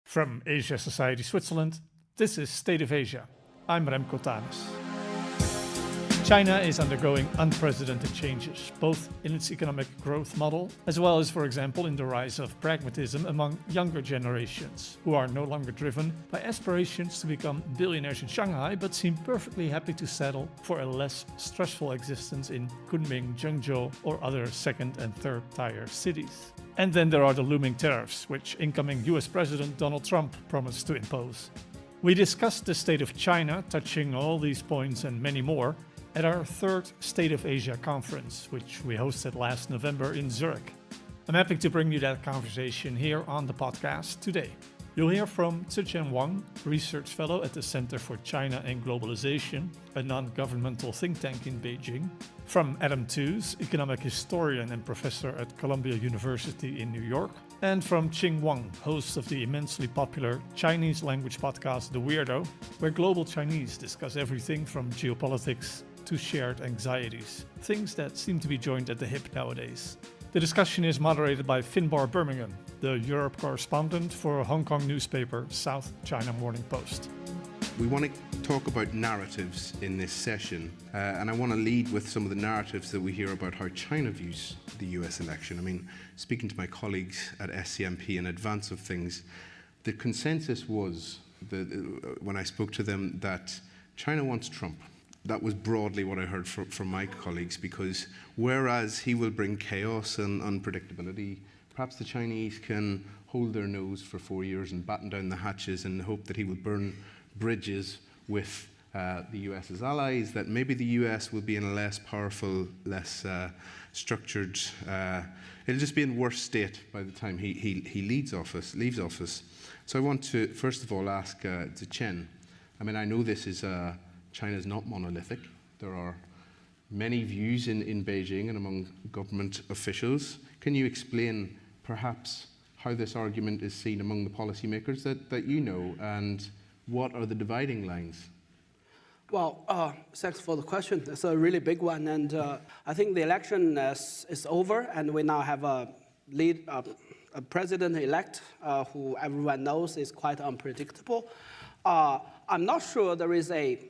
From Asia Society Switzerland, this is State of Asia. I'm Remco Tanis. China is undergoing unprecedented changes, both in its economic growth model, as well as, for example, in the rise of pragmatism among younger generations, who are no longer driven by aspirations to become billionaires in Shanghai, but seem perfectly happy to settle for a less stressful existence in Kunming, Zhengzhou, or other second and third tier cities. And then there are the looming tariffs, which incoming US President Donald Trump promised to impose. We discussed the state of China, touching all these points and many more, at our third State of Asia conference, which we hosted last November in Zurich. I'm happy to bring you that conversation here on the podcast today. You'll hear from Zichen Wang, Research Fellow at the Center for China and Globalization, a non-governmental think tank in Beijing, from Adam Tooze, economic historian and professor at Columbia University in New York, and from Qing Wang, host of the immensely popular Chinese language podcast The Weirdo, where global Chinese discuss everything from geopolitics to shared anxieties, things that seem to be joined at the hip nowadays. The discussion is moderated by Finbar Birmingham, the Europe correspondent for Hong Kong newspaper South China Morning Post. We want to talk about narratives in this session, and I want to lead with some of the narratives that we hear about how China views the US election. I mean, speaking to my colleagues at SCMP in advance of things, the consensus was, when I spoke to them, that China wants Trump. That was broadly what I heard from my colleagues, because whereas he will bring chaos and unpredictability, perhaps the Chinese can hold their nose for 4 years and batten down the hatches and hope that he will burn bridges with the US's allies, that maybe the US will be in a less powerful, less structured, it'll just be in worse state by the time he leaves office. So I want to, first of all, ask Zichen. I mean, I know this is China's not monolithic. There are many views in Beijing and among government officials. Can you explain perhaps how this argument is seen among the policymakers that you know, and what are the dividing lines? Well, thanks for the question. It's a really big one, and I think the election is over, and we now have a president-elect who everyone knows is quite unpredictable. I'm not sure there is a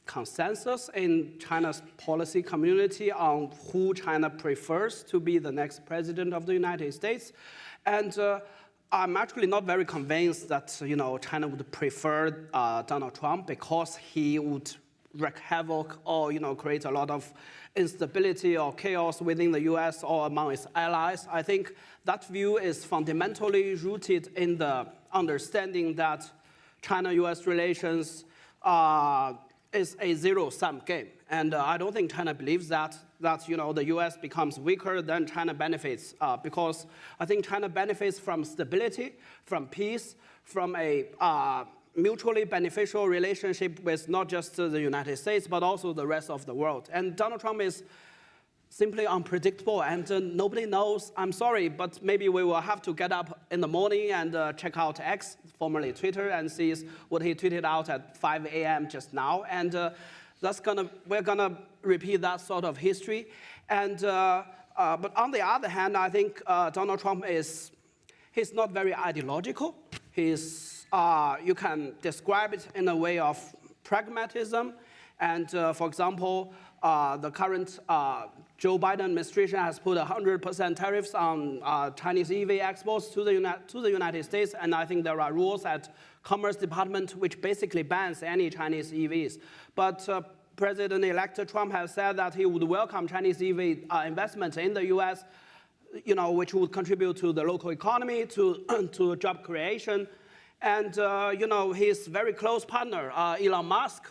consensus in China's policy community on who China prefers to be the next president of the United States. And I'm actually not very convinced that China would prefer Donald Trump because he would wreak havoc or create a lot of instability or chaos within the US or among its allies. I think that view is fundamentally rooted in the understanding that China-US relations is a zero-sum game. And I don't think China believes that the US becomes weaker, then China benefits, because I think China benefits from stability, from peace, from a mutually beneficial relationship with not just the United States, but also the rest of the world. And Donald Trump is simply unpredictable, and nobody knows. I'm sorry, but maybe we will have to get up in the morning and check out X, formerly Twitter, and see what he tweeted out at 5 a.m. just now. And we're gonna repeat that sort of history. And but on the other hand, I think Donald Trump he's not very ideological. You can describe it in a way of pragmatism. And for example, the current Joe Biden administration has put 100% tariffs on Chinese EV exports to the United States, and I think there are rules at Commerce Department which basically bans any Chinese EVs. But President-elect Trump has said that he would welcome Chinese EV investment in the U.S., which would contribute to the local economy, to job creation. And his very close partner, Elon Musk,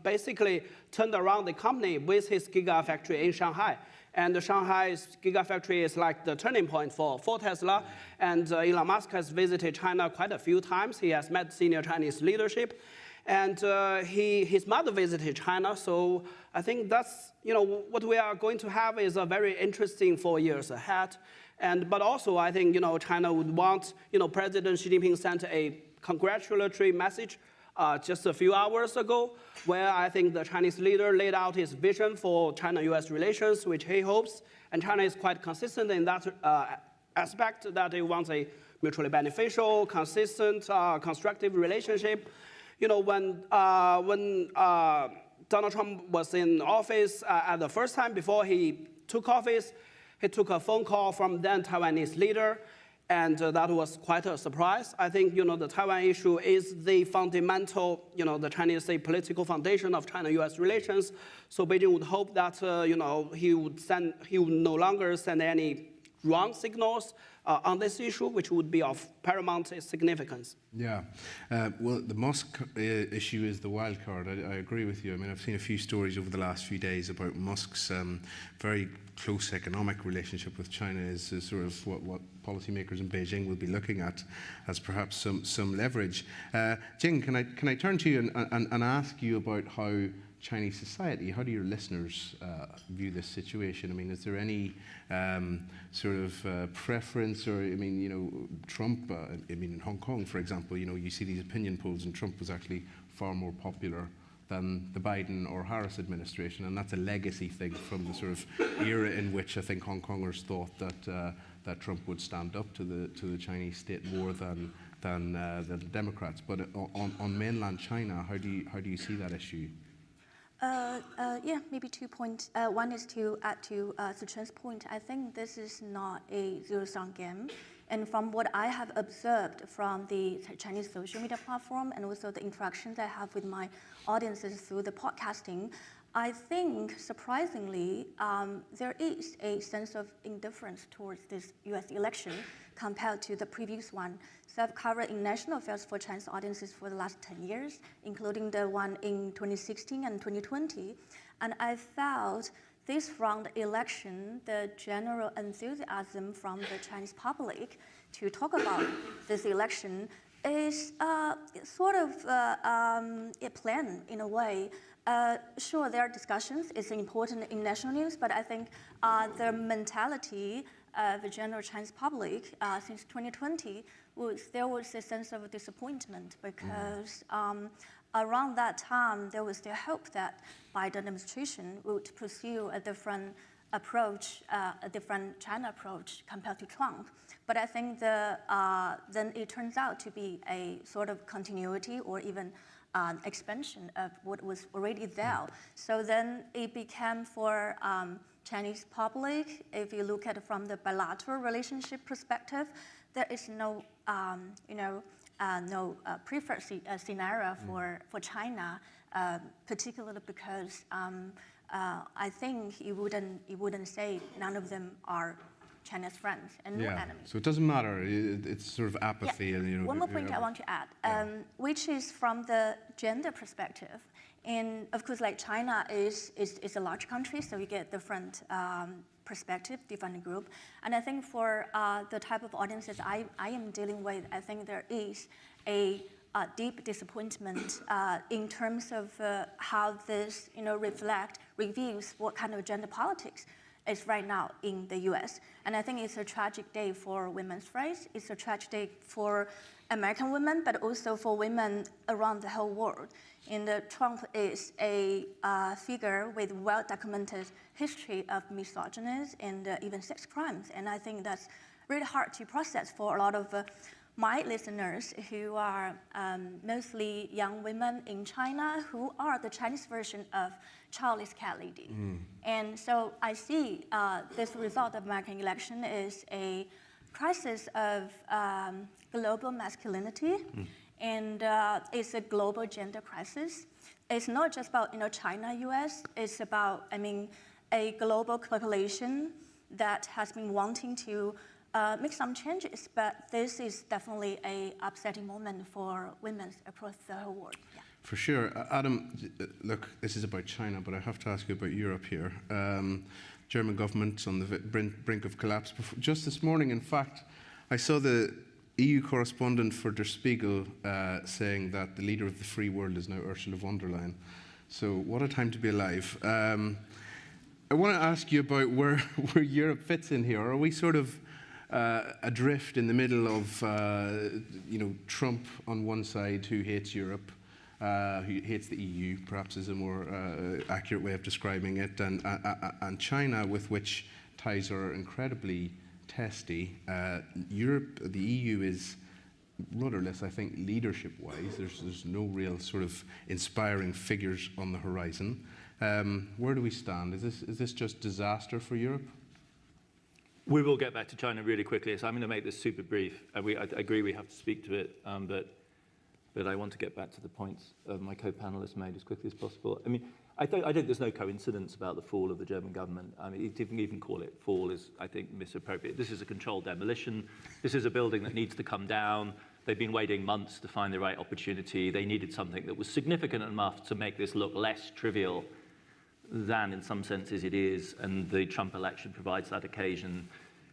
basically turned around the company with his gigafactory in Shanghai. And Shanghai's gigafactory is like the turning point for Tesla. And Elon Musk has visited China quite a few times. He has met senior Chinese leadership. And his mother visited China. So I think that's, what we are going to have is a very interesting 4 years ahead. But also, I think, China would want, President Xi Jinping sent a congratulatory message just a few hours ago, where I think the Chinese leader laid out his vision for China-US relations, which he hopes, and China is quite consistent in that aspect, that it wants a mutually beneficial, consistent, constructive relationship. You know, when Donald Trump was in office at the first time before he took office, he took a phone call from then Taiwanese leader, and that was quite a surprise. I think, you know, the Taiwan issue is the fundamental, you know, the Chinese political foundation of China-U.S. relations. So Beijing would hope that, you know, he would no longer send any wrong signals on this issue, which would be of paramount significance. Yeah, well, the Musk issue is the wild card. I agree with you. I mean, I've seen a few stories over the last few days about Musk's very close economic relationship with China is sort of what policymakers in Beijing will be looking at as perhaps some leverage. Jing, can I turn to you and ask you about how Chinese society, how do your listeners view this situation? I mean, is there any sort of preference, or, I mean, you know, Trump, I mean, in Hong Kong, for example, you know, you see these opinion polls and Trump was actually far more popular than the Biden or Harris administration, and that's a legacy thing from the sort of era in which I think Hong Kongers thought that Trump would stand up to the Chinese state more than the Democrats. But on mainland China, how do you see that issue? Yeah, maybe 2 points. One is to add to Zuchen's point. I think this is not a zero-sum game. And from what I have observed from the Chinese social media platform and also the interactions I have with my audiences through the podcasting, I think, surprisingly, there is a sense of indifference towards this U.S. election compared to the previous one. So I've covered international affairs for Chinese audiences for the last 10 years, including the one in 2016 and 2020. And I felt this round election, the general enthusiasm from the Chinese public to talk about this election is sort of a plan in a way. Sure, there are discussions, it's important in national news, but I think the mentality of the general Chinese public since 2020 there was a sense of disappointment because around that time there was the hope that Biden administration would pursue a different approach, a different China approach compared to Trump. But I think then it turns out to be a sort of continuity or even expansion of what was already there. So then it became for Chinese public, if you look at it from the bilateral relationship perspective, there is no, no preferred scenario for China, particularly because I think you wouldn't say none of them are China's friends and no enemies. So it doesn't matter. It's sort of apathy. Yeah. And, you know, one more point I want to add, which is from the gender perspective. And of course, like China is a large country, so you get different perspective, different group. And I think for the type of audiences I am dealing with, I think there is a deep disappointment in terms of how this, reveals what kind of gender politics is right now in the U.S. And I think it's a tragic day for women's rights. It's a tragic day for American women, but also for women around the whole world. And Trump is a figure with well-documented history of misogyny and even sex crimes. And I think that's really hard to process for a lot of my listeners who are mostly young women in China who are the Chinese version of childless cat lady. And so I see this result of American election is a crisis of global masculinity, and it's a global gender crisis. It's not just about China, US. It's about a global population that has been wanting to make some changes, but this is definitely an upsetting moment for women across the whole world. Yeah. For sure. Adam, look, this is about China, but I have to ask you about Europe here. German government on the brink of collapse. Just this morning, in fact, I saw the EU correspondent for Der Spiegel saying that the leader of the free world is now Ursula von der Leyen. So what a time to be alive. I want to ask you about where Europe fits in here. Are we sort of adrift in the middle of, Trump on one side who hates Europe, who hates the EU, perhaps is a more accurate way of describing it, and China, with which ties are incredibly testy. Europe, the EU is rudderless, I think, leadership-wise. There's no real sort of inspiring figures on the horizon. Where do we stand? Is this just disaster for Europe? We will get back to China really quickly, so I'm going to make this super brief. I agree we have to speak to it, but I want to get back to the points my co-panelists made as quickly as possible. I mean, I think there's no coincidence about the fall of the German government. I mean, to even call it fall is, I think, misappropriate. This is a controlled demolition. This is a building that needs to come down. They've been waiting months to find the right opportunity. They needed something that was significant enough to make this look less trivial than in some senses it is, and the Trump election provides that occasion.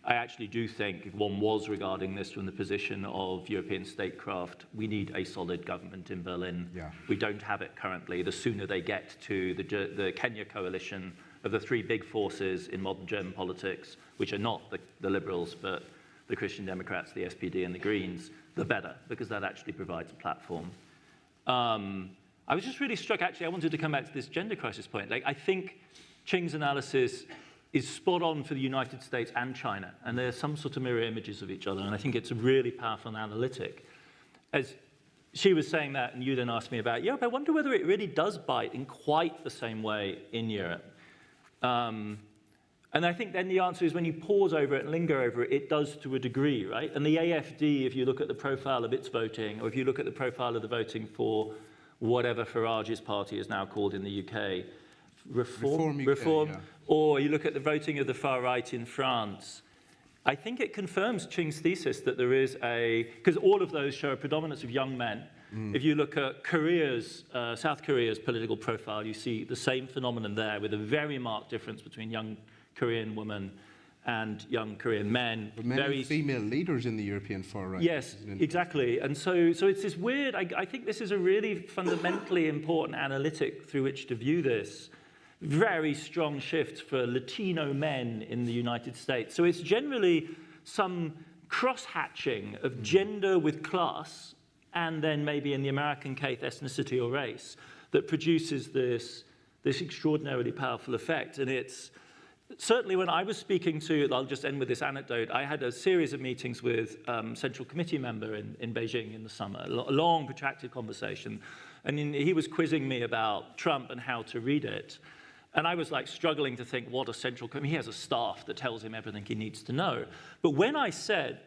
I actually do think if one was regarding this from the position of European statecraft, we need a solid government in Berlin. Yeah. We don't have it currently. The sooner they get to the Kenya coalition of the three big forces in modern German politics, which are not the Liberals, but the Christian Democrats, the SPD, and the Greens, the better, because that actually provides a platform. I was just really struck, actually, I wanted to come back to this gender crisis point. Like, I think Qing's analysis is spot on for the United States and China, and there are some sort of mirror images of each other, and I think it's a really powerful analytic. As she was saying that, and you then asked me about Europe, I wonder whether it really does bite in quite the same way in Europe. And I think then the answer is when you pause over it and linger over it, it does to a degree, right? And the AfD, if you look at the profile of its voting, or if you look at the profile of the voting for whatever Farage's party is now called in the UK, Reform, yeah. Or you look at the voting of the far right in France, I think it confirms Qing's thesis that there is because all of those show a predominance of young men. If you look at South Korea's political profile, you see the same phenomenon there with a very marked difference between young Korean women and young Korean men. But many female leaders in the European far right. Yes, exactly. And so it's this weird, I think this is a really fundamentally important analytic through which to view this. Very strong shift for Latino men in the United States. So it's generally some cross-hatching of gender with class, and then maybe in the American case, ethnicity or race, that produces this extraordinarily powerful effect. And it's certainly when I was speaking to, I'll just end with this anecdote, I had a series of meetings with Central Committee member in Beijing in the summer, a long, protracted conversation. And he was quizzing me about Trump and how to read it. And I was like struggling to think what a central committee, he has a staff that tells him everything he needs to know. But when I said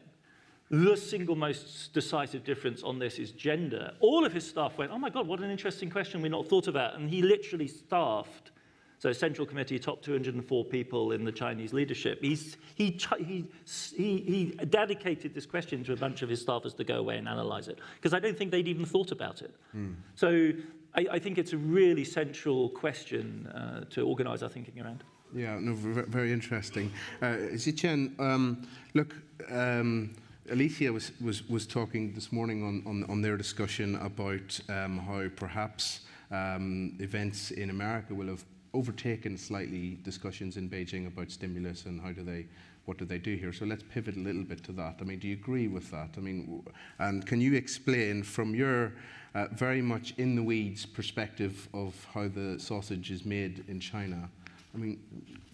the single most decisive difference on this is gender, all of his staff went, oh my God, what an interesting question we not thought about. And he literally staffed, so Central Committee, top 204 people in the Chinese leadership. He dedicated this question to a bunch of his staffers to go away and analyze it, because I don't think they'd even thought about it. So I think it's a really central question to organize our thinking around. Yeah, no, very interesting. Ziqian, look, Alicia was talking this morning on their discussion about how perhaps events in America will have overtaken slightly discussions in Beijing about stimulus and what do they do here. So let's pivot a little bit to that. I mean, do you agree with that? I mean, and can you explain from your very much in the weeds perspective of how the sausage is made in China? I mean,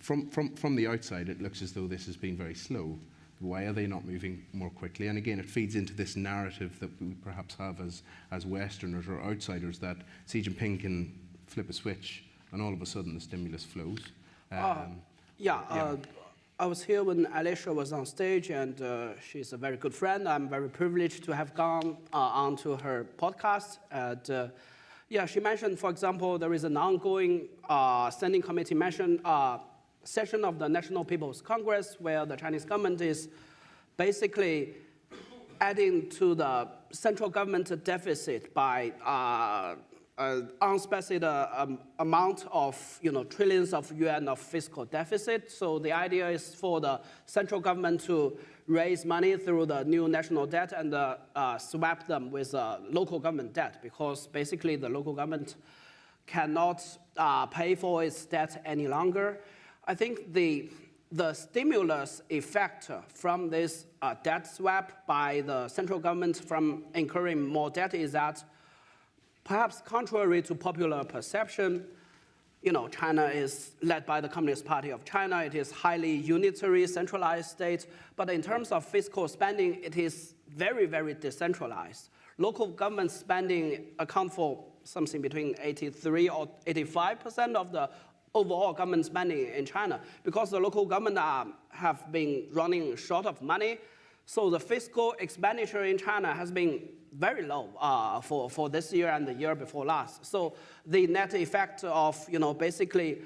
from the outside, it looks as though this has been very slow. Why are they not moving more quickly? And again, it feeds into this narrative that we perhaps have as Westerners or outsiders that Xi Jinping can flip a switch and all of a sudden the stimulus flows. I was here when Alicia was on stage, and she's a very good friend. I'm very privileged to have gone onto her podcast. And she mentioned, for example, there is an ongoing standing committee session of the National People's Congress where the Chinese government is basically adding to the central government deficit by unspecified amount of trillions of yuan of fiscal deficit. So the idea is for the central government to raise money through the new national debt and swap them with local government debt, because basically the local government cannot pay for its debt any longer. I think the stimulus effect from this debt swap by the central government from incurring more debt is that perhaps contrary to popular perception, China is led by the Communist Party of China. It is highly unitary, centralized state. But in terms of fiscal spending, it is very, very decentralized. Local government spending account for something between 83 or 85% of the overall government spending in China, because the local government have been running short of money. So the fiscal expenditure in China has been very low for this year and the year before last. So the net effect of, basically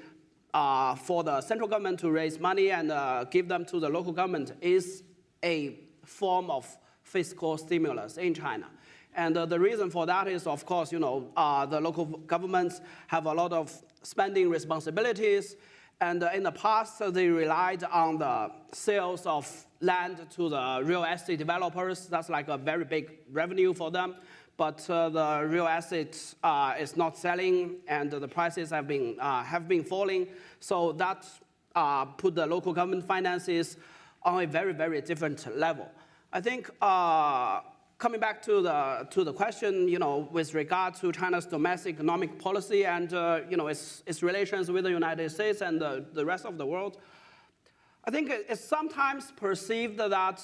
for the central government to raise money and give them to the local government is a form of fiscal stimulus in China. And the reason for that is, of course, the local governments have a lot of spending responsibilities. And in the past, they relied on the sales of land to the real estate developers. That's like a very big revenue for them. But the real estate is not selling, and the prices have been falling. So that put the local government finances on a very, very different level. I think coming back to the question, with regard to China's domestic economic policy and its relations with the United States and the rest of the world, I think it's sometimes perceived that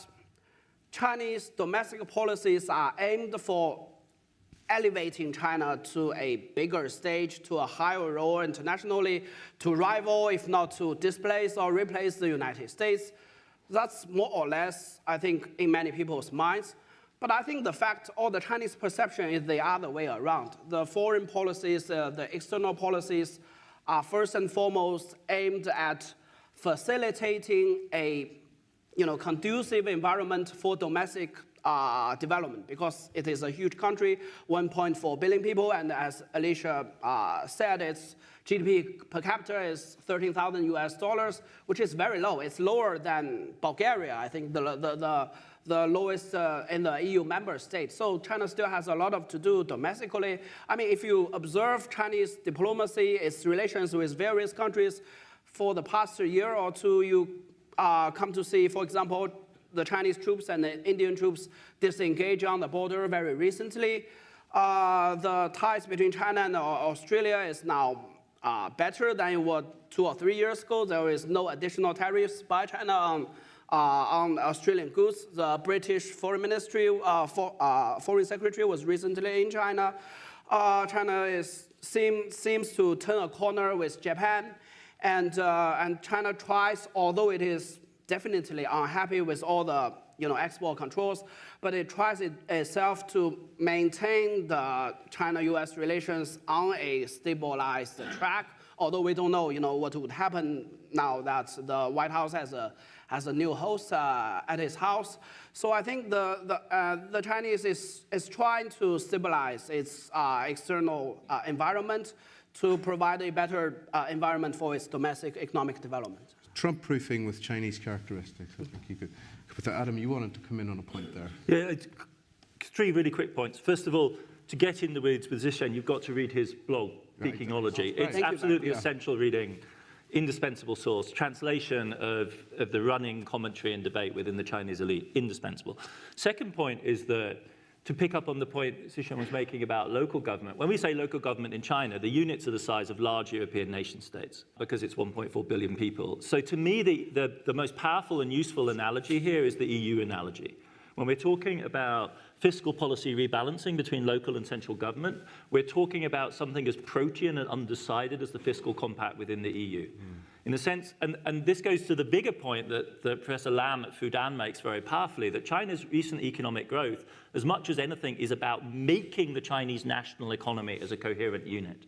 Chinese domestic policies are aimed for elevating China to a bigger stage, to a higher role internationally, to rival, if not to displace or replace the United States. That's more or less, I think, in many people's minds. But I think the fact or the Chinese perception is the other way around. The foreign policies, the external policies are first and foremost aimed at facilitating a conducive environment for domestic development, because it is a huge country, 1.4 billion people, and as Alicia said, its GDP per capita is $13,000 US, which is very low. It's lower than Bulgaria, I think, the lowest in the EU member states. So China still has a lot to do domestically. I mean, if you observe Chinese diplomacy, its relations with various countries for the past year or two, you come to see, for example, the Chinese troops and the Indian troops disengage on the border very recently. The ties between China and Australia is now better than it was 2 or 3 years ago. There is no additional tariffs by China on Australian goods. The British Foreign Ministry, Foreign Secretary was recently in China. China seems to turn a corner with Japan, and China tries, although it is definitely unhappy with all the export controls, but it tries itself to maintain the China-U.S. relations on a stabilized track. Although we don't know, what would happen now that the White House has a new host at his house. So I think the Chinese is trying to stabilize its external environment to provide a better environment for its domestic economic development. Trump-proofing with Chinese characteristics. I think you could. But Adam, you wanted to come in on a point there. Yeah, 3 really quick points. First of all, to get in the weeds with Zhishen, you've got to read his blog, Peakingology. Right. It's absolutely essential reading, indispensable source, translation of the running commentary and debate within the Chinese elite, indispensable. Second point is that, to pick up on the point Zhishen was making about local government, when we say local government in China, the units are the size of large European nation states because it's 1.4 billion people. So to me, the most powerful and useful analogy here is the EU analogy. When we're talking about fiscal policy rebalancing between local and central government, we're talking about something as protean and undecided as the fiscal compact within the EU. In a sense, and this goes to the bigger point that Professor Lam at Fudan makes very powerfully, that China's recent economic growth, as much as anything, is about making the Chinese national economy as a coherent unit.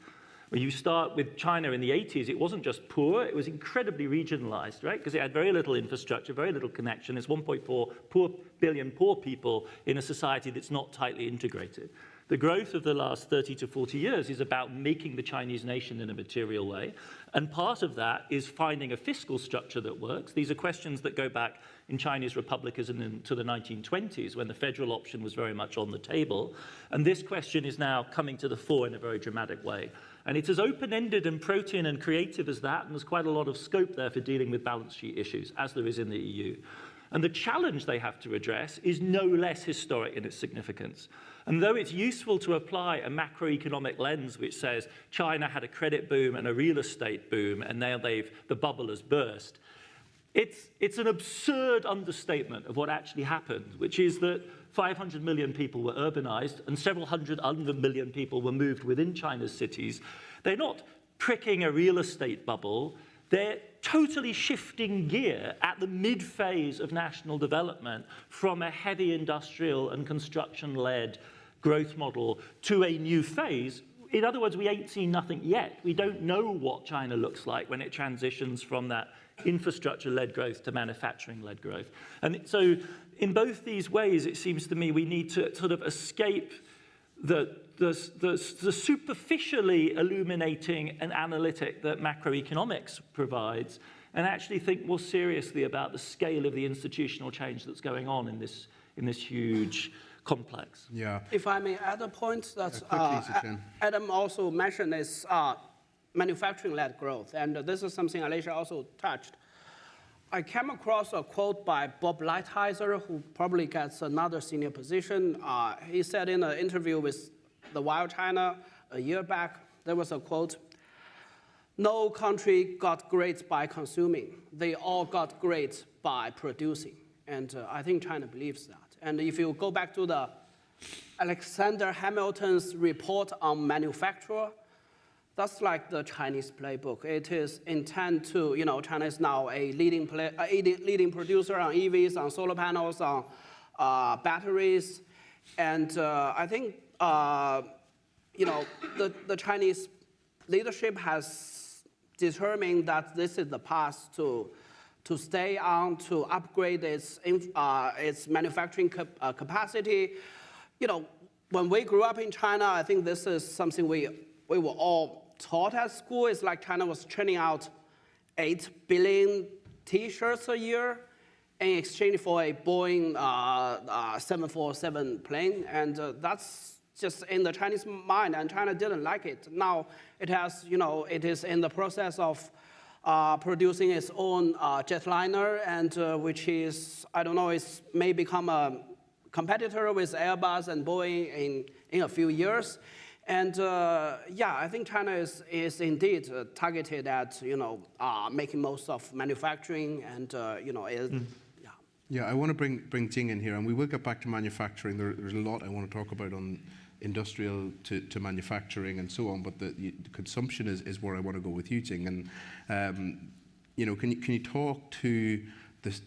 When you start with China in the 80s, it wasn't just poor, it was incredibly regionalized, right? Because it had very little infrastructure, very little connection. It's 1.4 billion poor people in a society that's not tightly integrated. The growth of the last 30 to 40 years is about making the Chinese nation in a material way. And part of that is finding a fiscal structure that works. These are questions that go back in Chinese republicanism to the 1920s, when the federal option was very much on the table. And this question is now coming to the fore in a very dramatic way. And it's as open-ended and protean and creative as that, and there's quite a lot of scope there for dealing with balance sheet issues, as there is in the EU. And the challenge they have to address is no less historic in its significance. And though it's useful to apply a macroeconomic lens which says China had a credit boom and a real estate boom, and now the bubble has burst, it's an absurd understatement of what actually happened, which is that 500 million people were urbanized and several hundred other million people were moved within China's cities. They're not pricking a real estate bubble. They're totally shifting gear at the mid-phase of national development from a heavy industrial and construction-led growth model to a new phase. In other words, we ain't seen nothing yet. We don't know what China looks like when it transitions from that infrastructure-led growth to manufacturing-led growth. And so in both these ways, it seems to me we need to sort of escape the superficially illuminating and analytic that macroeconomics provides and actually think more seriously about the scale of the institutional change that's going on in this huge complex. Yeah. If I may add a point that quickly, Adam also mentioned is manufacturing-led growth, and this is something Alicia also touched. I came across a quote by Bob Lighthizer, who probably gets another senior position. He said in an interview with The Wild China a year back, there was a quote, "No country got great by consuming. They all got great by producing." And I think China believes that. And if you go back to the Alexander Hamilton's report on manufacture, that's like the Chinese playbook. It is intent to, China is now a leading producer on EVs, on solar panels, on batteries. And I think, the Chinese leadership has determined that this is the path to stay on, to upgrade its manufacturing capacity. When we grew up in China, I think this is something we were all taught at school. It's like China was churning out 8 billion T-shirts a year in exchange for a Boeing 747 plane. And that's just in the Chinese mind, and China didn't like it. Now it is in the process of producing its own jetliner, and which is, I don't know, it may become a competitor with Airbus and Boeing in a few years. And I think China is indeed targeted at making most of manufacturing, and Yeah, I want to bring Jing in here, and we will get back to manufacturing. There's a lot I want to talk about on industrial to manufacturing and so on, but the consumption is where I want to go with you, Jing. And can you talk to this?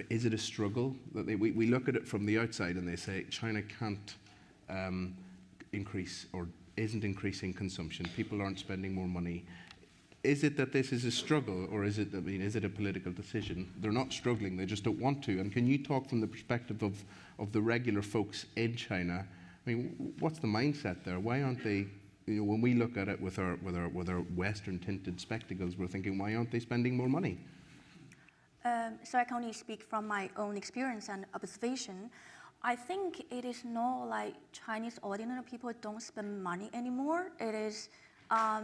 Is it a struggle that we look at it from the outside and they say China can't increase or isn't increasing consumption, people aren't spending more money. Is it that this is a struggle, or is it a political decision? They're not struggling, they just don't want to. And can you talk from the perspective of the regular folks in China? I mean, what's the mindset there? Why aren't they, when we look at it with our Western tinted spectacles, we're thinking, why aren't they spending more money? So I can only speak from my own experience and observation. I think it is not like Chinese ordinary people don't spend money anymore. It is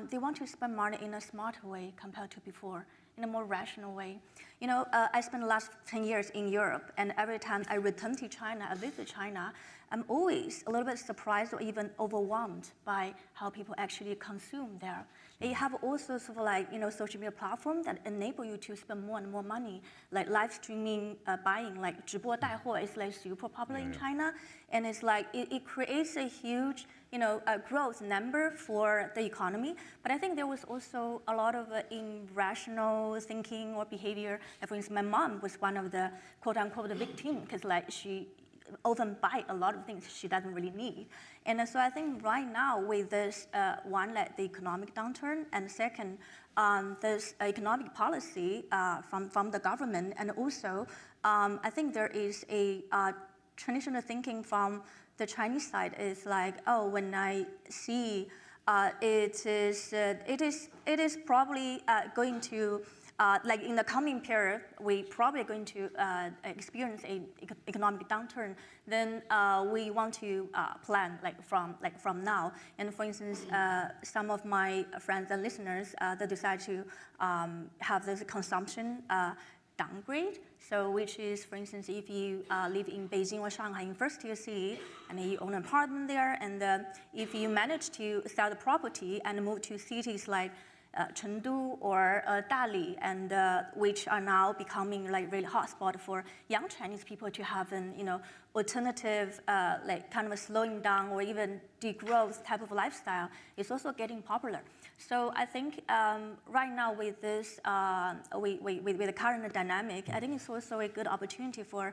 they want to spend money in a smarter way compared to before, in a more rational way. I spent the last 10 years in Europe, and every time I return to China, I visit China, I'm always a little bit surprised or even overwhelmed by how people actually consume there. They have all sorts of social media platforms that enable you to spend more and more money, like live streaming buying, like 直播带货is like super popular in China, and it's like it creates a huge a growth number for the economy. But I think there was also a lot of irrational thinking or behavior. For instance, my mom was one of the quote-unquote victim, because she often buy a lot of things she doesn't really need. And so I think right now with this, one, the economic downturn, and second, this economic policy from the government, and also I think there is a traditional thinking from the Chinese side is like, oh, when I see it is probably going to like in the coming period, we probably going to experience a economic downturn. Then we want to plan from now. And for instance, some of my friends and listeners they decide to have this consumption downgrade. So which is, for instance, if you live in Beijing or Shanghai in first-tier city and you own an apartment there, and if you manage to sell the property and move to cities like Chengdu or Dali, and which are now becoming like really hotspot for young Chinese people to have an alternative, like kind of a slowing down or even degrowth type of lifestyle, is also getting popular. So I think right now with this, with the current dynamic, I think it's also a good opportunity for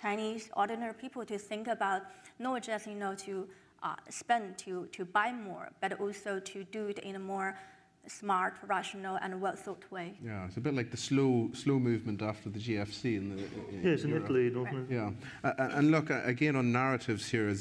Chinese ordinary people to think about not just to spend to buy more, but also to do it in a more smart, rational, and well-thought way. Yeah, it's a bit like the slow movement after the GFC in Italy, wasn't it? Yeah, and look, again on narratives here is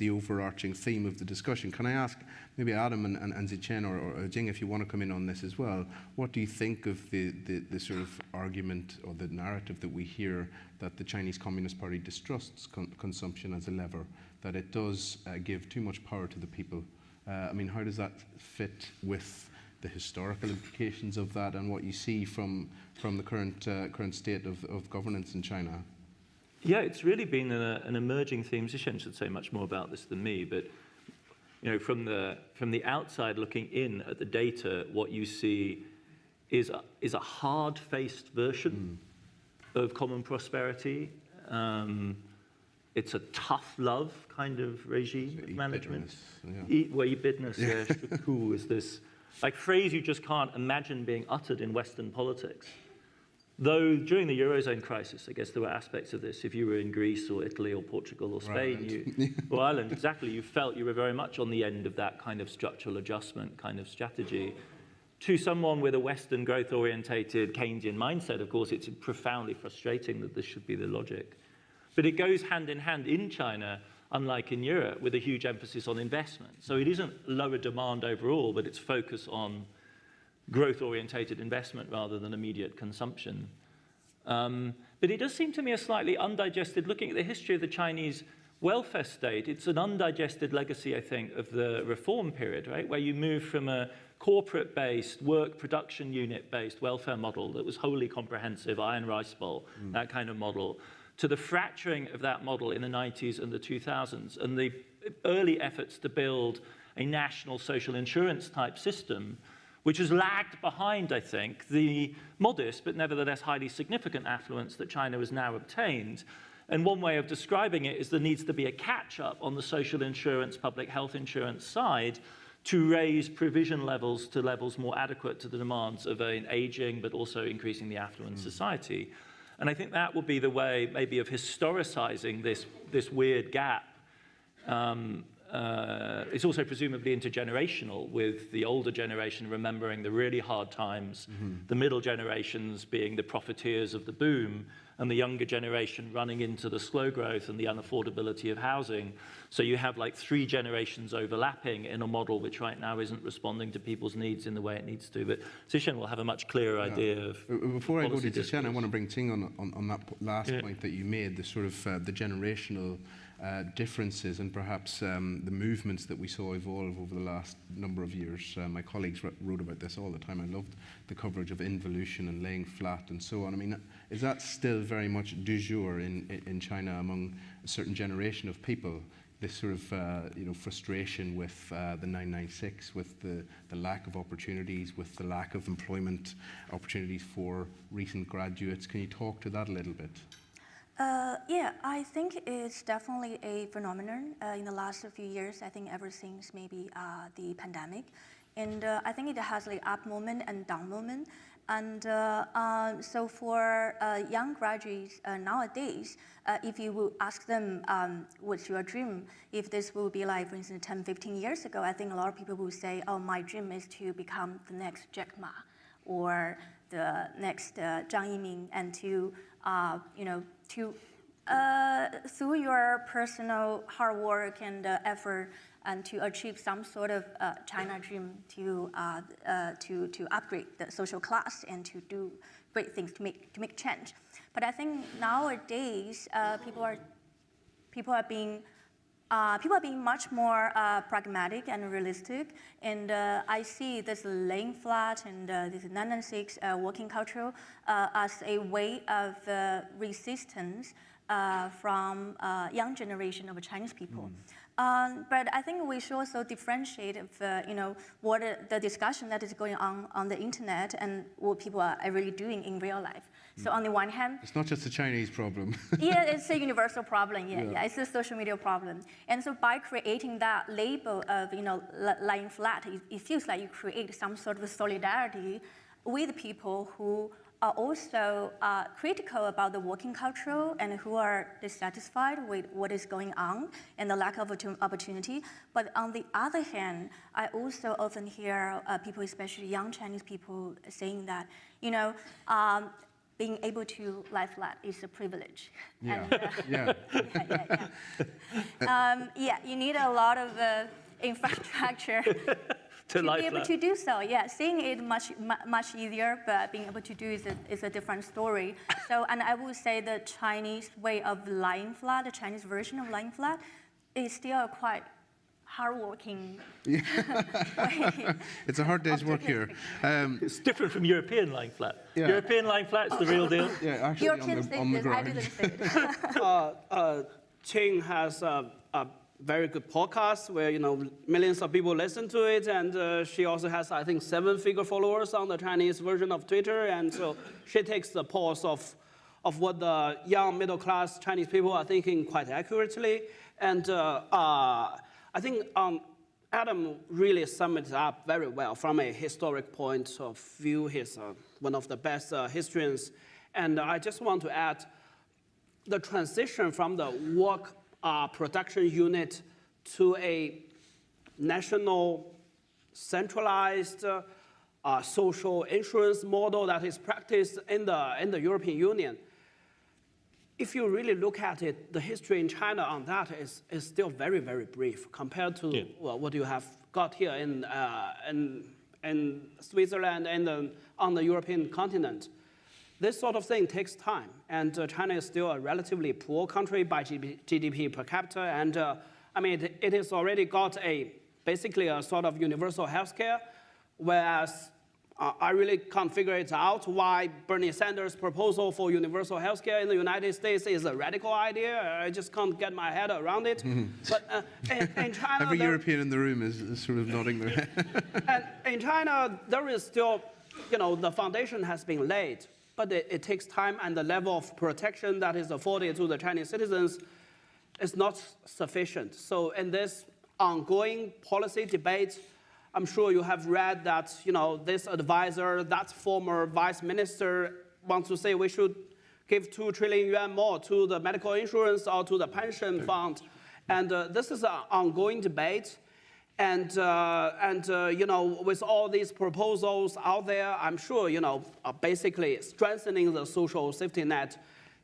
the overarching theme of the discussion. Can I ask maybe Adam and Zichen or Jing, if you want to come in on this as well, what do you think of the sort of argument or the narrative that we hear that the Chinese Communist Party distrusts consumption as a lever, that it does give too much power to the people? I mean, how does that fit with the historical implications of that and what you see from the current state of governance in China? Yeah, it's really been an emerging theme. Zhishen should say much more about this than me, but from the outside looking in at the data, what you see is a hard-faced version of common prosperity. It's a tough love kind of regime of management. Eat bitterness, yeah. Cool is this like phrase you just can't imagine being uttered in Western politics. Though during the Eurozone crisis, I guess there were aspects of this. If you were in Greece or Italy or Portugal or Spain, or Ireland, exactly, you felt you were very much on the end of that kind of structural adjustment kind of strategy. To someone with a Western growth-orientated Keynesian mindset, of course, it's profoundly frustrating that this should be the logic. But it goes hand in hand in China, unlike in Europe, with a huge emphasis on investment. So it isn't lower demand overall, but it's focus on growth-orientated investment rather than immediate consumption. But it does seem to me a slightly undigested, looking at the history of the Chinese welfare state, it's an undigested legacy, I think, of the reform period, right? Where you move from a corporate-based, work production unit-based welfare model that was wholly comprehensive, iron rice bowl, that kind of model, to the fracturing of that model in the 90s and the 2000s, and the early efforts to build a national social insurance type system, which has lagged behind, I think, the modest but nevertheless highly significant affluence that China has now obtained. And one way of describing it is there needs to be a catch-up on the social insurance, public health insurance side to raise provision levels to levels more adequate to the demands of an aging but also increasing the affluent society. And I think that will be the way maybe of historicizing this weird gap. It's also presumably intergenerational, with the older generation remembering the really hard times, the middle generations being the profiteers of the boom, and the younger generation running into the slow growth and the unaffordability of housing. So you have like 3 generations overlapping in a model which right now isn't responding to people's needs in the way it needs to. But Zhishen will have a much clearer idea of Before I go to Zhishen, I want to bring Ting on that last point that you made, the sort of the generational differences and perhaps the movements that we saw evolve over the last number of years. My colleagues wrote about this all the time. I loved the coverage of involution and laying flat and so on. I mean, is that still very much du jour in China among a certain generation of people? This sort of frustration with the 996, with the lack of opportunities, with the lack of employment opportunities for recent graduates. Can you talk to that a little bit? Yeah, I think it's definitely a phenomenon in the last few years. I think ever since maybe the pandemic. And I think it has like up moment and down moment. And so for young graduates nowadays, if you would ask them what's your dream, if this will be like, for instance, 10, 15 years ago, I think a lot of people will say, oh, my dream is to become the next Jack Ma or the next Zhang Yiming, and to through your personal hard work and effort and to achieve some sort of China dream to upgrade the social class and to do great things to make change. But I think nowadays people are being people are being much more pragmatic and realistic, and I see this laying flat and this 996 working culture as a way of resistance from young generation of Chinese people. But I think we should also differentiate what the discussion that is going on the internet and what people are really doing in real life. So on the one hand, it's not just a Chinese problem. Yeah, it's a universal problem. Yeah, it's a social media problem. And so by creating that label of lying flat, it feels like you create some sort of solidarity with people who are also critical about the working culture and who are dissatisfied with what is going on and the lack of opportunity. But on the other hand, I also often hear people, especially young Chinese people, saying that, being able to lie flat is a privilege. Yeah. And, you need a lot of infrastructure to be able to do so. Yeah, seeing it much easier, but being able to do is a different story. So, and I would say the Chinese way of lying flat, the Chinese version of lying flat, is still quite hardworking way. It's a hard day's work here. It's different from European lying flat. Yeah. European lying flat is the real deal. Yeah, actually on the ground. I didn't say it. Qing has a very good podcast where millions of people listen to it, and she also has, I think, 7-figure followers on the Chinese version of Twitter, and so she takes the pulse of what the young middle-class Chinese people are thinking quite accurately. And I think Adam really summed it up very well from a historic point of view. He's one of the best historians. And I just want to add the transition from the work production unit to a national centralized social insurance model that is practiced in the European Union. If you really look at it, the history in China on that is still very, very brief compared to what you have got here in Switzerland and on the European continent. This sort of thing takes time, and China is still a relatively poor country by GDP per capita, and it has already got basically a sort of universal healthcare, whereas I really can't figure it out why Bernie Sanders' proposal for universal healthcare in the United States is a radical idea. I just can't get my head around it. But in China, every European in the room is sort of nodding their head. And in China, there is still, the foundation has been laid, but it takes time, and the level of protection that is afforded to the Chinese citizens is not sufficient. So in this ongoing policy debate, I'm sure you have read that, this advisor, that former vice minister, wants to say we should give 2 trillion yuan more to the medical insurance or to the pension fund. And this is an ongoing debate. And with all these proposals out there, I'm sure, basically strengthening the social safety net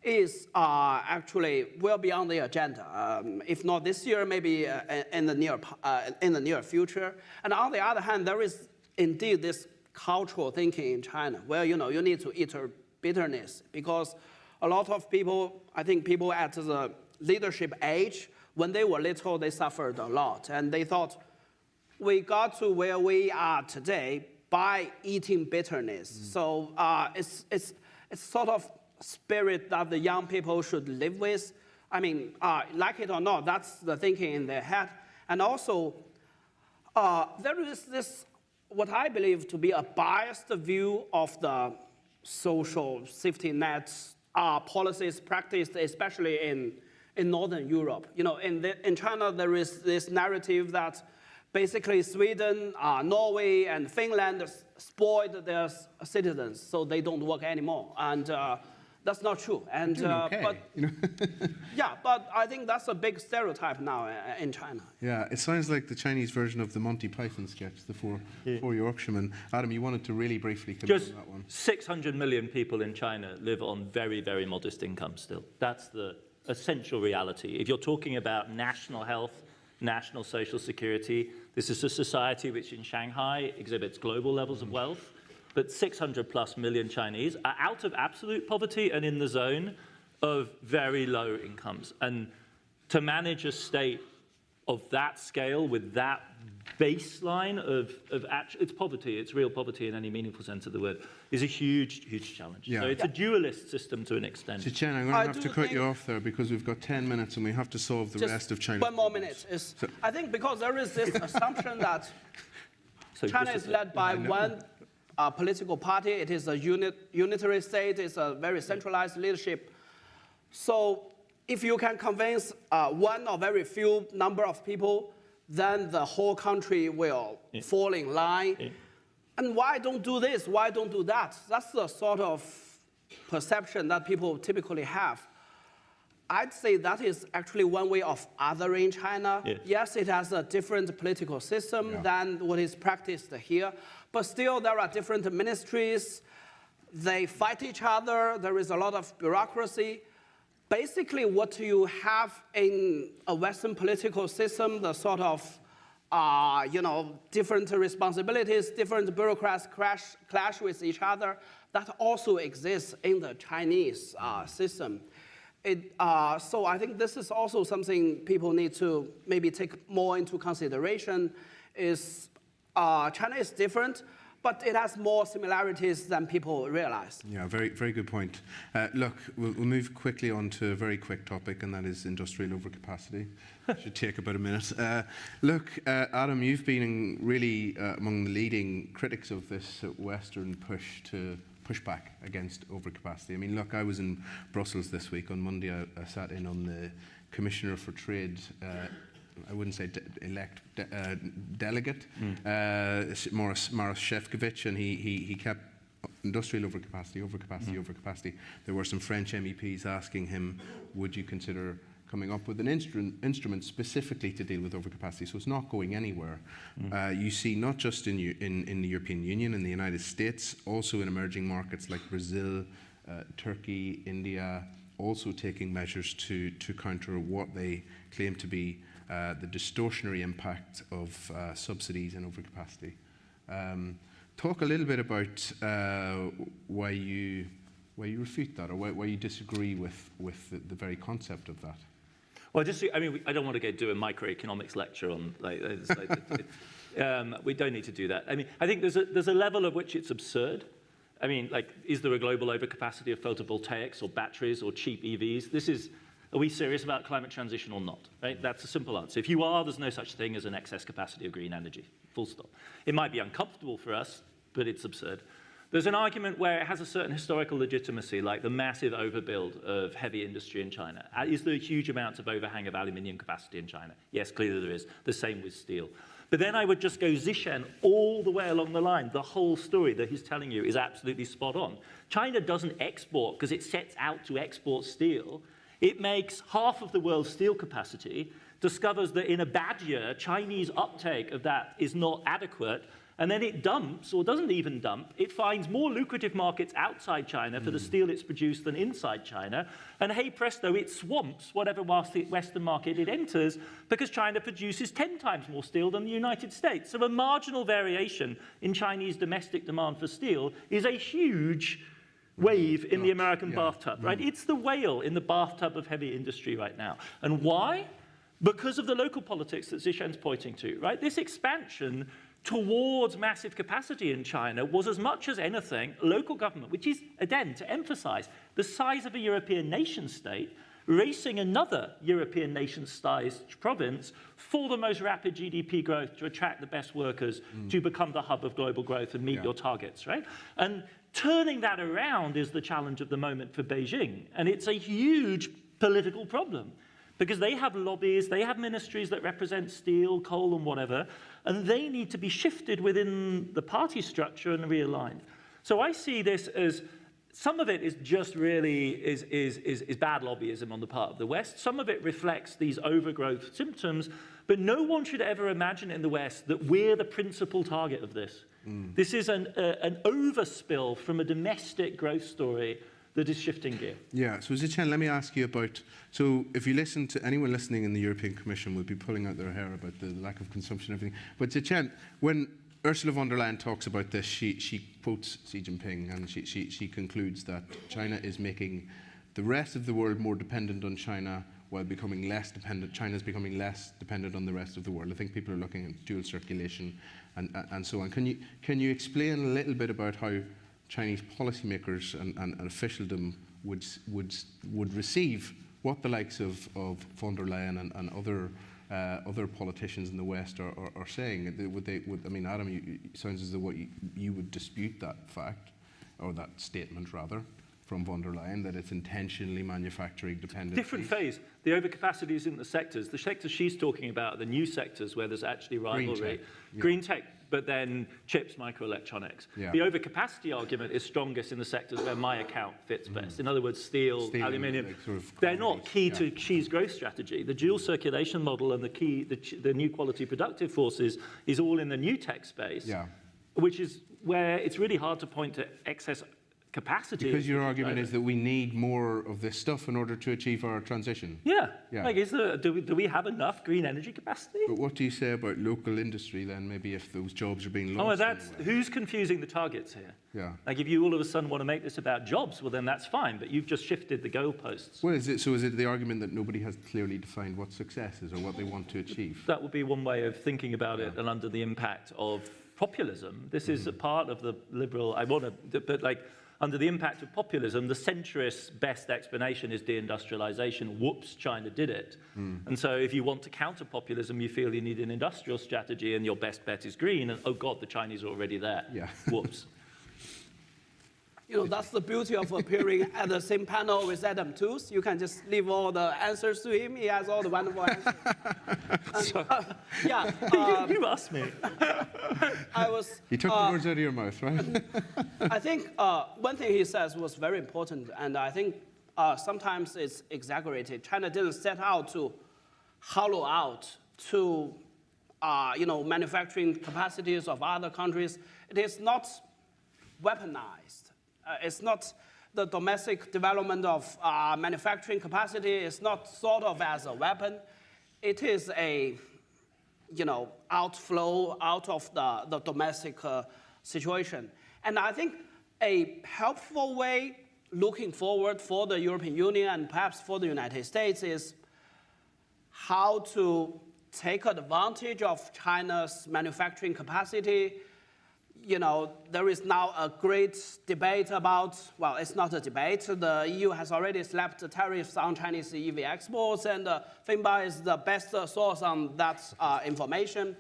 is actually will be on the agenda. If not this year, maybe in the near future. And on the other hand, there is indeed this cultural thinking in China, where you need to eat her bitterness, because a lot of people, I think people at the leadership age, when they were little, they suffered a lot, and they thought we got to where we are today by eating bitterness. So it's sort of spirit that the young people should live with. Like it or not, that's the thinking in their head. And also, there is this, what I believe to be a biased view of the social safety net policies practiced, especially in Northern Europe. In China, there is this narrative that basically Sweden, Norway, and Finland spoiled their citizens, so they don't work anymore. And that's not true. And but I think that's a big stereotype now in China. Yeah, it sounds like the Chinese version of the Monty Python sketch, the four Yorkshiremen. Adam, you wanted to really briefly comment on that one. 600 million people in China live on very, very modest incomes still. That's the essential reality. If you're talking about national health, national social security, this is a society which in Shanghai exhibits global levels of wealth. But 600+ million Chinese are out of absolute poverty and in the zone of very low incomes. And to manage a state of that scale with that baseline of it's poverty, it's real poverty in any meaningful sense of the word, is a huge, huge challenge. Yeah. So it's a dualist system to an extent. So Chen, I'm going to have to cut you off there because we've got 10 minutes and we have to solve the rest of China's 1 more minute. I think because there is this assumption that China is led by one political party. It is a unitary state. It's a very centralized leadership. So if you can convince one or very few number of people, then the whole country will fall in line. And why don't do this? Why don't do that? That's the sort of perception that people typically have. I'd say that is actually one way of othering China. Yes, it has a different political system than what is practiced here, but still there are different ministries. They fight each other. There is a lot of bureaucracy. Basically, what you have in a Western political system, the sort of, different responsibilities, different bureaucrats clash with each other, that also exists in the Chinese system. So I think this is also something people need to maybe take more into consideration, is China is different, but it has more similarities than people realize. Yeah, very, very good point. Look, we'll move quickly on to a very quick topic, and that is industrial overcapacity. Should take about a minute. Adam, you've been really among the leading critics of this Western push back against overcapacity. I mean, look, I was in Brussels this week. On Monday, I sat in on the Commissioner for Trade, I wouldn't say delegate, Maros Šefčovič, and he kept industrial overcapacity. There were some French MEPs asking him, would you consider coming up with an instrument specifically to deal with overcapacity? So it's not going anywhere. You see not just in the European Union and the United States, also in emerging markets like Brazil, Turkey, India, also taking measures to counter what they claim to be the distortionary impact of subsidies and overcapacity. Talk a little bit about why you refute that, or why you disagree with the very concept of that. Well, I don't want to do a microeconomics lecture on we don't need to do that. I mean, I think there's a level at which it's absurd. I mean, is there a global overcapacity of photovoltaics or batteries or cheap EVs? Are we serious about climate transition or not? Right? That's a simple answer. If you are, there's no such thing as an excess capacity of green energy. Full stop. It might be uncomfortable for us, but it's absurd. There's an argument where it has a certain historical legitimacy, like the massive overbuild of heavy industry in China. Is there huge amounts of overhang of aluminium capacity in China? Yes, clearly there is. The same with steel. But then I would just go Zishan all the way along the line. The whole story that he's telling you is absolutely spot on. China doesn't export because it sets out to export steel. It makes half of the world's steel capacity, discovers that in a bad year, Chinese uptake of that is not adequate, and then it dumps, or doesn't even dump. It finds more lucrative markets outside China for the steel it's produced than inside China. And hey presto, it swamps whatever Western market it enters because China produces 10 times more steel than the United States. So a marginal variation in Chinese domestic demand for steel is a huge wave in the American bathtub, right? It's the whale in the bathtub of heavy industry right now. And why? Because of the local politics that Zishan's pointing to, right? This expansion towards massive capacity in China was as much as anything local government, which is, again, to emphasize, the size of a European nation state, racing another European nation-sized province for the most rapid GDP growth to attract the best workers to become the hub of global growth and meet your targets, right? And turning that around is the challenge of the moment for Beijing. And it's a huge political problem because they have lobbies, they have ministries that represent steel, coal, and whatever, and they need to be shifted within the party structure and realigned. So I see this as some of it is just really is bad lobbyism on the part of the West. Some of it reflects these overgrowth symptoms, but no one should ever imagine in the West that we're the principal target of this. This is an overspill from a domestic growth story that is shifting gear. Yeah, so Zishan, let me ask you about, so if you listen to anyone listening in the European Commission will be pulling out their hair about the lack of consumption and everything, but Zishan, when Ursula von der Leyen talks about this, she quotes Xi Jinping and she concludes that China is making the rest of the world more dependent on China while becoming less dependent. China's becoming less dependent on the rest of the world. I think people are looking at dual circulation and so on. Can you explain a little bit about how Chinese policymakers and officialdom would receive what the likes of von der Leyen and other politicians in the West are saying? I mean, Adam, it sounds as though you would dispute that fact, or that statement rather, from von der Leyen, that it's intentionally manufacturing dependencies. Different phase. The overcapacity is in the sectors. The sectors she's talking about are the new sectors where there's actually rivalry. Green tech, but then chips, microelectronics. Yeah. The overcapacity argument is strongest in the sectors where my account fits best. In other words, steel aluminium. Like sort of they're not key to Xi's growth strategy. The dual circulation model and the new quality productive forces is all in the new tech space, which is where it's really hard to point to excess capacity. Because your argument is that we need more of this stuff in order to achieve our transition. Yeah. Like, do we have enough green energy capacity? But what do you say about local industry then, maybe if those jobs are being lost? Who's confusing the targets here? Yeah. Like, if you all of a sudden want to make this about jobs, well, then that's fine, but you've just shifted the goalposts. Well, is it the argument that nobody has clearly defined what success is or what they want to achieve? That would be one way of thinking about it, and under the impact of populism. This is a part of the liberal, but like, under the impact of populism, the centrist best explanation is deindustrialization. Whoops, China did it. And so if you want to counter populism, you feel you need an industrial strategy and your best bet is green, and oh God, the Chinese are already there. Yeah. Whoops. You know, that's the beauty of appearing at the same panel with Adam Tooze. You can just leave all the answers to him. He has all the wonderful answers. You asked me. He took the words out of your mouth, right? I think one thing he says was very important, and I think sometimes it's exaggerated. China didn't set out to hollow out to manufacturing capacities of other countries. It is not weaponized. It's not the domestic development of manufacturing capacity. It's not thought of as a weapon. It is a, outflow out of the domestic situation. And I think a helpful way looking forward for the European Union and perhaps for the United States is how to take advantage of China's manufacturing capacity. There is now a great debate about, well, it's not a debate. The EU has already slapped the tariffs on Chinese EV exports, and Finba is the best source on that information.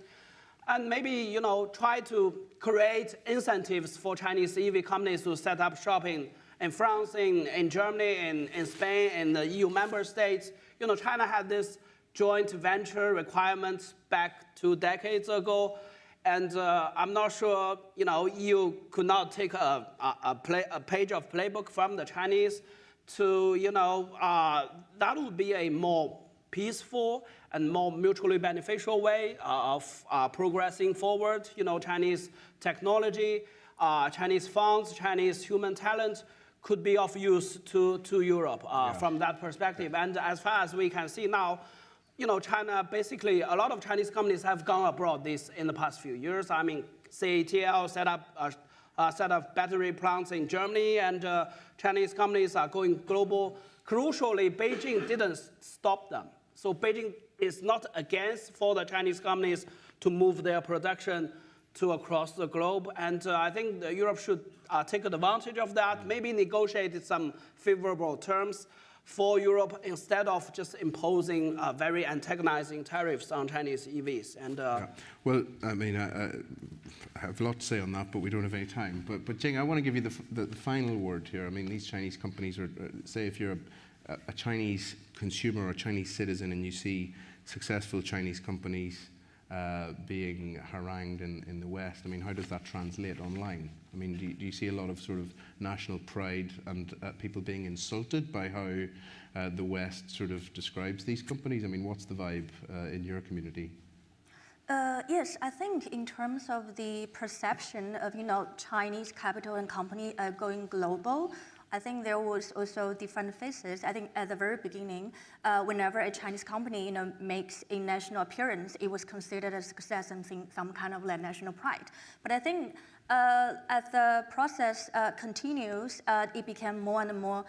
And maybe, try to create incentives for Chinese EV companies to set up shop in France, in Germany, in Spain, in the EU member states. China had this joint venture requirements back 2 decades ago. And I'm not sure, EU could not take a page of playbook from the Chinese to, that would be a more peaceful and more mutually beneficial way of progressing forward. Chinese technology, Chinese funds, Chinese human talent could be of use to Europe from that perspective. And as far as we can see now, China, basically, a lot of Chinese companies have gone abroad in the past few years. I mean, CATL set up battery plants in Germany, and Chinese companies are going global. Crucially, Beijing didn't stop them. So Beijing is not against for the Chinese companies to move their production to across the globe. And I think Europe should take advantage of that, maybe negotiate some favorable terms for Europe instead of just imposing very antagonizing tariffs on Chinese EVs. And Well, I mean, I have a lot to say on that, but we don't have any time. But Jing, I want to give you the final word here. I mean, these Chinese companies are, say if you're a Chinese consumer or a Chinese citizen and you see successful Chinese companies being harangued in the West, I mean, how does that translate online? I mean, do you see a lot of sort of national pride and people being insulted by how the West sort of describes these companies? I mean, what's the vibe in your community? Yes, I think in terms of the perception of, Chinese capital and company going global, I think there was also different phases. I think at the very beginning, whenever a Chinese company, makes a national appearance, it was considered a success and some kind of like national pride. But I think as the process continues, it became more and more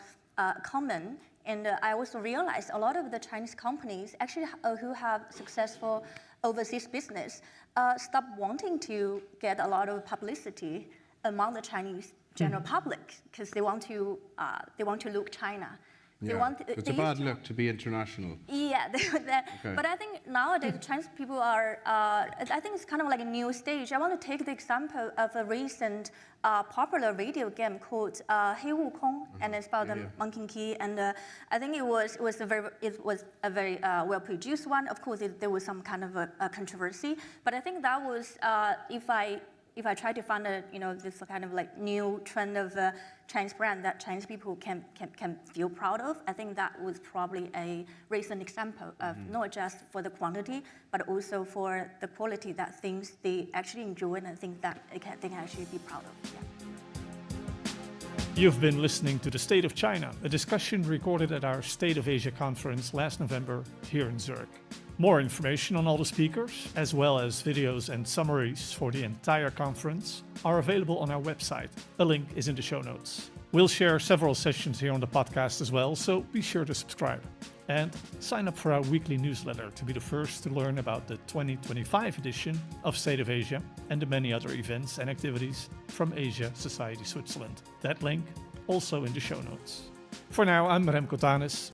common. And I also realized a lot of the Chinese companies actually who have successful overseas business stop wanting to get a lot of publicity among the Chinese general public because they want to look China. It's a bad look to be international. Yeah, okay. But I think nowadays Chinese people are, I think it's kind of like a new stage. I want to take the example of a recent popular video game called Hei Wukong, and it's about the Monkey Key, and I think it was a very well-produced one. Of course, there was some kind of a controversy, but I think that was, if I try to find this kind of like new trend of Chinese brand that Chinese people can feel proud of, I think that was probably a recent example of not just for the quantity, but also for the quality that things they actually enjoy and things that they can actually be proud of. Yeah. You've been listening to The State of China, a discussion recorded at our State of Asia conference last November here in Zurich. More information on all the speakers, as well as videos and summaries for the entire conference, are available on our website. A link is in the show notes. We'll share several sessions here on the podcast as well, so be sure to subscribe. And sign up for our weekly newsletter to be the first to learn about the 2025 edition of State of Asia and the many other events and activities from Asia Society Switzerland. That link also in the show notes. For now, I'm Remco Tanis.